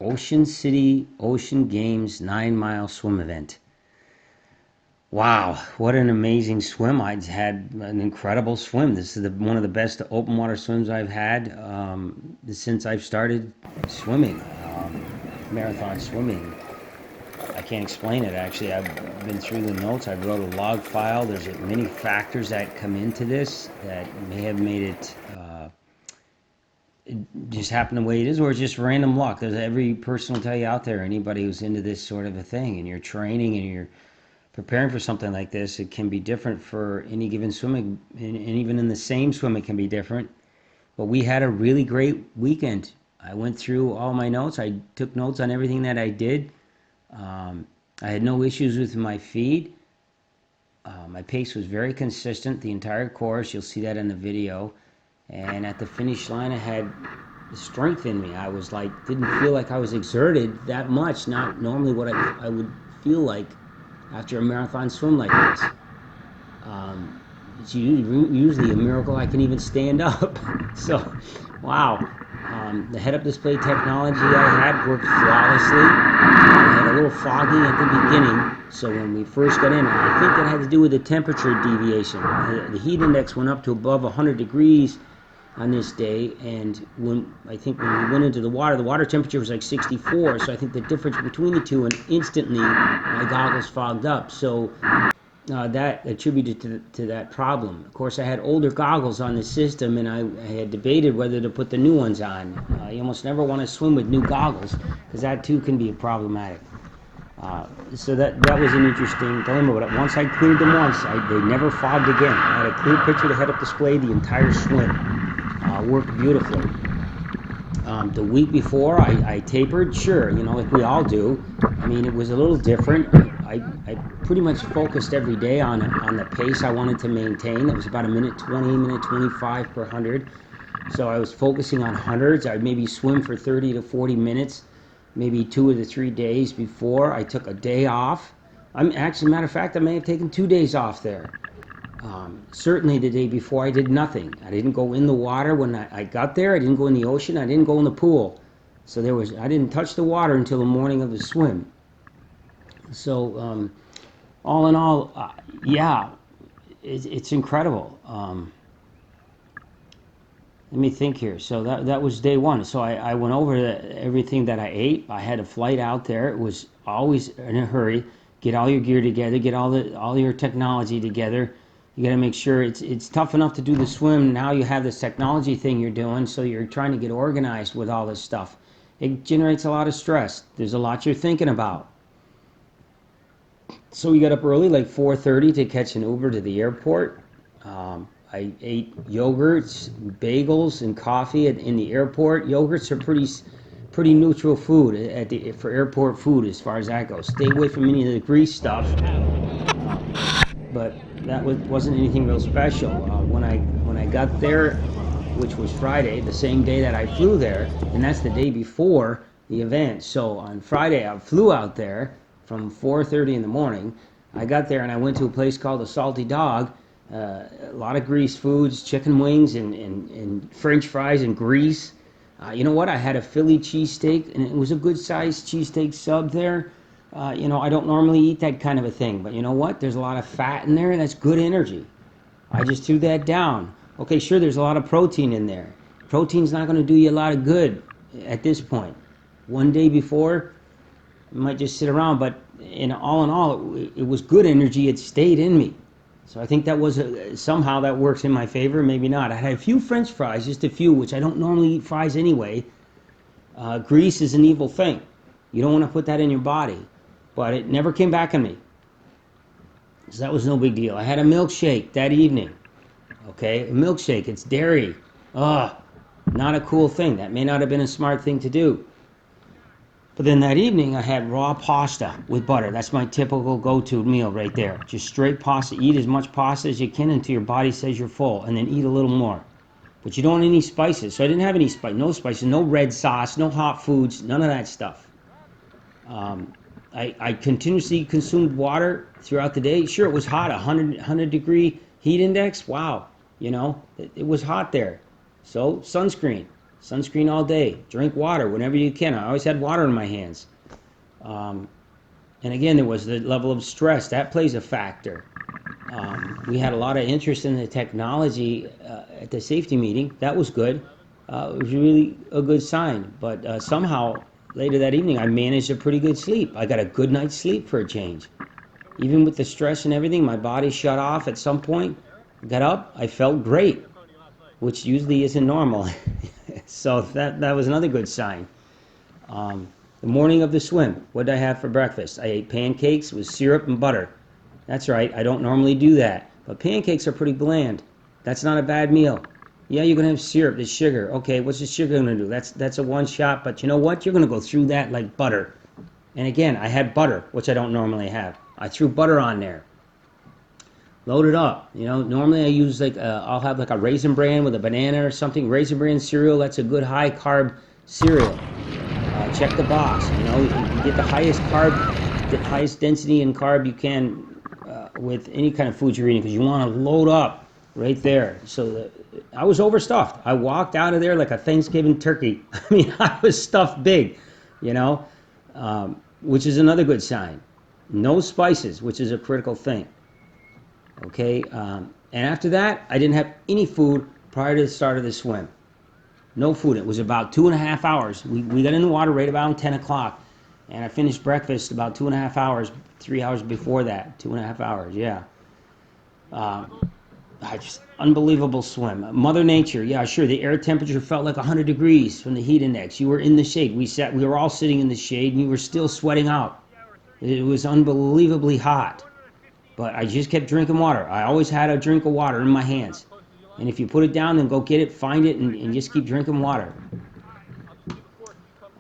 Ocean City Ocean Games 9 mile swim event. Wow, what an amazing swim. I had an incredible swim. This is one of the best open water swims I've had since I've started swimming, marathon swimming. I can't explain it actually. I've been through the notes. I wrote a log file. There's many factors that come into this that may have made it just happen the way it is, or it's just random luck. There's every person will tell you out there, anybody who's into this sort of a thing, and you're training and you're preparing for something like this, it can be different for any given swimming, and even in the same swim, it can be different. But we had a really great weekend. I went through all my notes. I took notes on everything that I did. I had no issues with my feed. My pace was very consistent the entire course. You'll see that in the video. And at the finish line, I had strength in me. I was like, didn't feel like I was exerted that much. Not normally what I would feel like after a marathon swim like this. It's usually a miracle I can even stand up. So, wow. The head-up display technology I had worked flawlessly. I had a little foggy at the beginning, so when we first got in, I think it had to do with the temperature deviation. The heat index went up to above 100 degrees on this day, and when we went into the water temperature was like 64, so I think the difference between the two, and instantly my goggles fogged up. So that attributed to that problem. Of course, I had older goggles on the system, and I had debated whether to put the new ones on. You almost never want to swim with new goggles, because that too can be problematic. So that was an interesting dilemma. But once I cleared them once, they never fogged again. I had a clear picture of the head-up display the entire swim. Worked beautifully. The week before, I tapered, sure, like we all do. I mean, it was a little different. I pretty much focused every day on the pace I wanted to maintain. That was about a minute 20, minute 25 per 100. So I was focusing on hundreds. I'd maybe swim for 30 to 40 minutes, maybe 2 or 3 days before. I took a day off. Matter of fact, I may have taken 2 days off there. Certainly the day before I did nothing. I didn't go in the water when I got there. I didn't go in the ocean. I didn't go in the pool. So I didn't touch the water until the morning of the swim. So all in all, yeah, it's incredible. Let me think here. So that was day one. So I went over everything that I ate. I had a flight out there. It was always in a hurry. Get all your gear together. Get all your technology together. You got to make sure it's tough enough to do the swim. Now you have this technology thing you're doing, so you're trying to get organized with all this stuff. It generates a lot of stress. There's a lot you're thinking about. So we got up early, like 4:30, to catch an Uber to the airport. I ate yogurts, bagels, and coffee in the airport. Yogurts are pretty neutral food for airport food as far as that goes. Stay away from any of the grease stuff. But that wasn't anything real special. When I got there, which was Friday, the same day that I flew there, and that's the day before the event. So on Friday, I flew out there from 4:30 in the morning. I got there and I went to a place called the Salty Dog. A lot of grease foods, chicken wings and French fries and grease. You know what? I had a Philly cheesesteak, and it was a good-sized cheesesteak sub there. I don't normally eat that kind of a thing, but you know what? There's a lot of fat in there, and that's good energy. I just threw that down. Okay, sure, there's a lot of protein in there. Protein's not going to do you a lot of good at this point. One day before, it might just sit around, but in all, it was good energy. It stayed in me. So I think that was somehow that works in my favor, maybe not. I had a few French fries, just a few, which I don't normally eat fries anyway. Grease is an evil thing. You don't want to put that in your body. But it never came back on me. So that was no big deal. I had a milkshake that evening. Okay, a milkshake, it's dairy. Not a cool thing. That may not have been a smart thing to do. But then that evening I had raw pasta with butter. That's my typical go-to meal right there. Just straight pasta. Eat as much pasta as you can until your body says you're full, and then eat a little more. But you don't want any spices. So I didn't have any no spices, no red sauce, no hot foods, none of that stuff. I continuously consumed water throughout the day. Sure, it was hot, 100 degree heat index. Wow, it was hot there. So sunscreen. Sunscreen all day. Drink water whenever you can. I always had water in my hands. And again, there was the level of stress. That plays a factor. We had a lot of interest in the technology at the safety meeting. That was good. It was really a good sign. But somehow, later that evening, I managed a pretty good sleep. I got a good night's sleep for a change. Even with the stress and everything, my body shut off at some point. Got up, I felt great, which usually isn't normal. So that was another good sign. The morning of the swim, what did I have for breakfast? I ate pancakes with syrup and butter. That's right, I don't normally do that. But pancakes are pretty bland. That's not a bad meal. Yeah, you're going to have syrup, there's sugar. Okay, what's the sugar going to do? That's a one shot, but you know what? You're going to go through that like butter. And again, I had butter, which I don't normally have. I threw butter on there. Load it up. You know, normally I use like, I'll have like a Raisin Bran with a banana or something. Raisin Bran cereal, that's a good high carb cereal. Check the box. You know, you get the highest carb, the highest density in carb you can with any kind of food you're eating, because you want to load up right there. So I was overstuffed. I walked out of there like a Thanksgiving turkey. I mean, I was stuffed big, you know, which is another good sign. No spices, which is a critical thing. Okay, and after that, I didn't have any food prior to the start of the swim. No food. It was about 2.5 hours. We got in the water right about 10 o'clock, and I finished breakfast about 2.5 hours, 3 hours before that. 2.5 hours, yeah. Just unbelievable swim. Mother Nature, yeah, sure. The air temperature felt like 100 degrees from the heat index. You were in the shade. We were all sitting in the shade, and you were still sweating out. It was unbelievably hot. But I just kept drinking water. I always had a drink of water in my hands. And if you put it down, then go get it, find it, and just keep drinking water.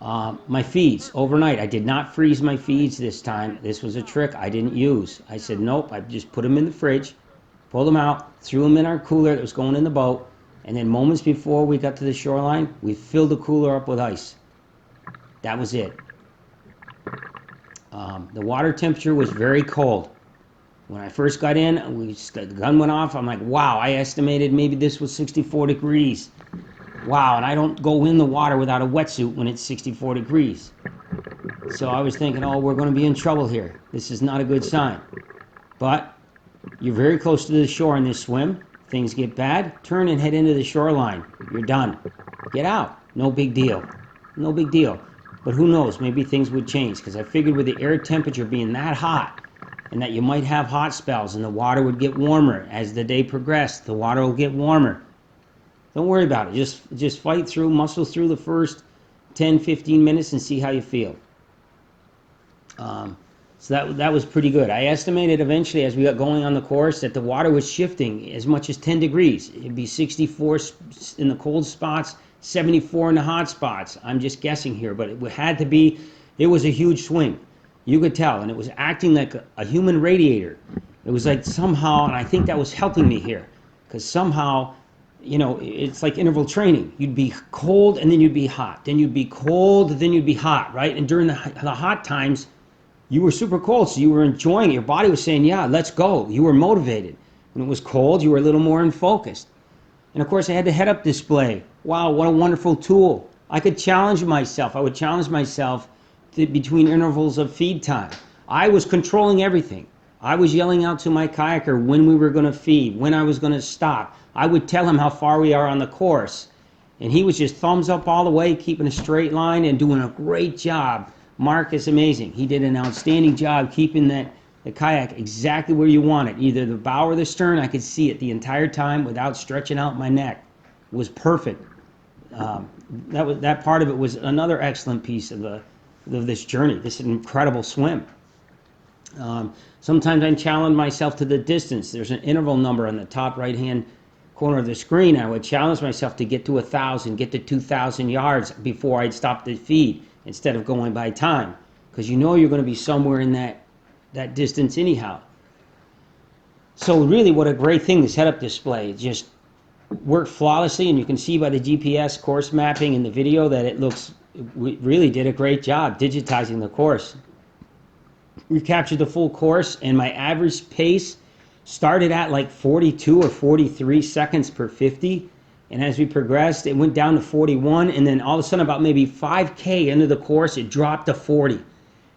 My feeds, overnight, I did not freeze my feeds this time. This was a trick I didn't use. I said, nope, I just put them in the fridge, pulled them out, threw them in our cooler that was going in the boat, and then moments before we got to the shoreline, we filled the cooler up with ice. That was it. The water temperature was very cold. When I first got in, the gun went off. I'm like, wow, I estimated maybe this was 64 degrees. Wow, and I don't go in the water without a wetsuit when it's 64 degrees. So I was thinking, oh, we're going to be in trouble here. This is not a good sign. But you're very close to the shore in this swim. Things get bad, turn and head into the shoreline. You're done. Get out. No big deal. No big deal. But who knows, maybe things would change, because I figured with the air temperature being that hot, and that you might have hot spells and the water would get warmer as the day progressed. The water will get warmer. Don't worry about it. Just fight through, muscle through the first 10, 15 minutes and see how you feel. So that was pretty good. I estimated eventually as we got going on the course that the water was shifting as much as 10 degrees. It'd be 64 in the cold spots, 74 in the hot spots. I'm just guessing here, but it had to be, it was a huge swing. You could tell, and it was acting like a human radiator. It was like somehow, and I think that was helping me here, because somehow, you know, it's like interval training. You'd be cold, and then you'd be hot. Then you'd be cold, then you'd be hot, right? And during the hot times, you were super cold, so you were enjoying it. Your body was saying, yeah, let's go. You were motivated. When it was cold, you were a little more focused. And of course, I had the head-up display. Wow, what a wonderful tool. I could challenge myself. I would challenge myself between intervals of feed time. I was controlling everything. I was yelling out to my kayaker when we were going to feed, when I was going to stop. I would tell him how far we are on the course. And he was just thumbs up all the way, keeping a straight line and doing a great job. Mark is amazing. He did an outstanding job keeping the kayak exactly where you want it. Either the bow or the stern, I could see it the entire time without stretching out my neck. It was perfect. That part of it was another excellent piece of this journey, this incredible swim. Sometimes I challenge myself to the distance. There's an interval number on the top right-hand corner of the screen. I would challenge myself to get to 1,000, get to 2,000 yards before I'd stop the feed instead of going by time, because you know you're going to be somewhere in that distance anyhow. So really, what a great thing, this head-up display. It just worked flawlessly, and you can see by the GPS course mapping in the video that we really did a great job digitizing the course. We captured the full course, and my average pace started at like 42 or 43 seconds per 50, And as we progressed, it went down to 41, and then all of a sudden, about maybe 5K into the course, it dropped to 40.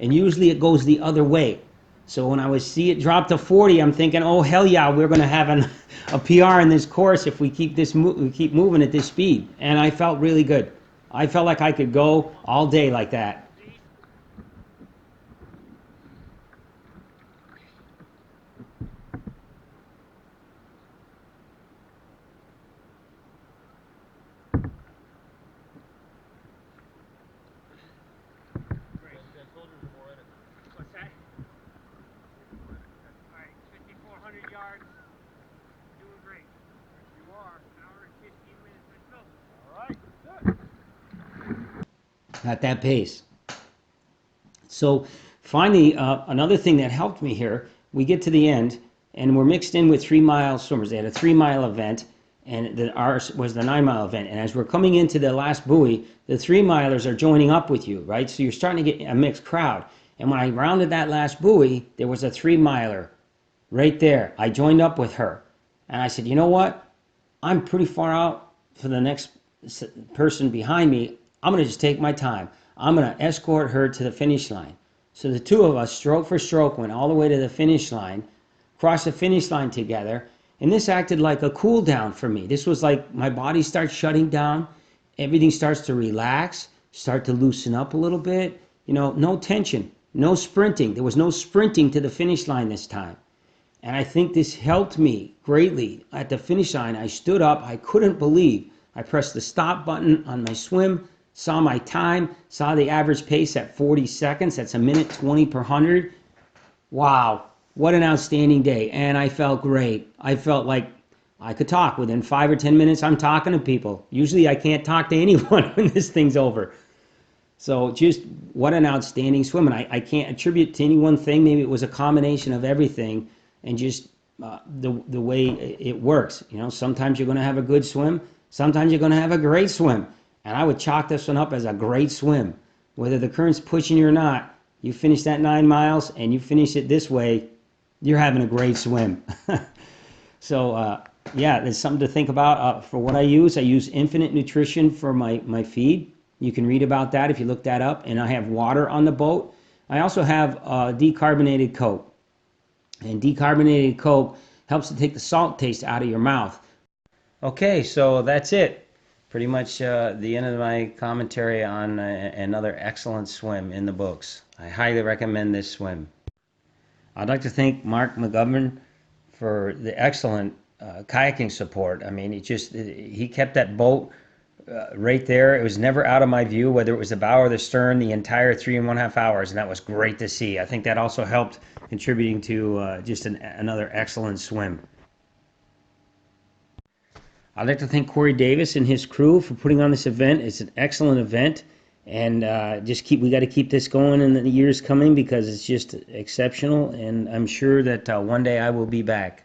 And usually it goes the other way. So when I would see it drop to 40, I'm thinking, oh hell yeah, we're going to have a PR in this course if we keep keep moving at this speed. And I felt really good. I felt like I could go all day like that. What's that? All right, 5,400 yards. Doing great. You are. Hour and 15 minutes. Let's go. All right, good. At that pace. So finally, another thing that helped me here, we get to the end, and we're mixed in with 3-mile swimmers. They had a 3-mile event, and ours was the 9-mile event. And as we're coming into the last buoy, the 3-milers are joining up with you, right? So you're starting to get a mixed crowd. And when I rounded that last buoy, there was a 3-miler right there. I joined up with her. And I said, you know what? I'm pretty far out for the next person behind me. I'm going to just take my time. I'm going to escort her to the finish line. So the two of us, stroke for stroke, went all the way to the finish line, crossed the finish line together, and this acted like a cool down for me. This was like my body starts shutting down, everything starts to relax, start to loosen up a little bit. You know, no tension, no sprinting. There was no sprinting to the finish line this time. And I think this helped me greatly. At the finish line, I stood up. I couldn't believe. I pressed the stop button on my swim, saw my time, saw the average pace at 40 seconds. That's a minute 20 per 100. Wow, what an outstanding day. And I felt great. I felt like I could talk. Within 5 or 10 minutes, I'm talking to people. Usually I can't talk to anyone when this thing's over. So just what an outstanding swim. And I can't attribute to any one thing. Maybe it was a combination of everything and just the way it works. You know, sometimes you're going to have a good swim. Sometimes you're going to have a great swim. And I would chalk this one up as a great swim. Whether the current's pushing you or not, you finish that 9 miles and you finish it this way, you're having a great swim. So, yeah, there's something to think about. For what I use Infinite Nutrition for my feed. You can read about that if you look that up. And I have water on the boat. I also have decarbonated Coke. And decarbonated Coke helps to take the salt taste out of your mouth. Okay, so that's it. Pretty much the end of my commentary on another excellent swim in the books. I highly recommend this swim. I'd like to thank Mark McGovern for the excellent kayaking support. I mean, he kept that boat right there. It was never out of my view, whether it was the bow or the stern, the entire 3.5 hours, and that was great to see. I think that also helped contributing to just another excellent swim. I'd like to thank Corey Davis and his crew for putting on this event. It's an excellent event, and we got to keep this going in the years coming because it's just exceptional, and I'm sure that one day I will be back.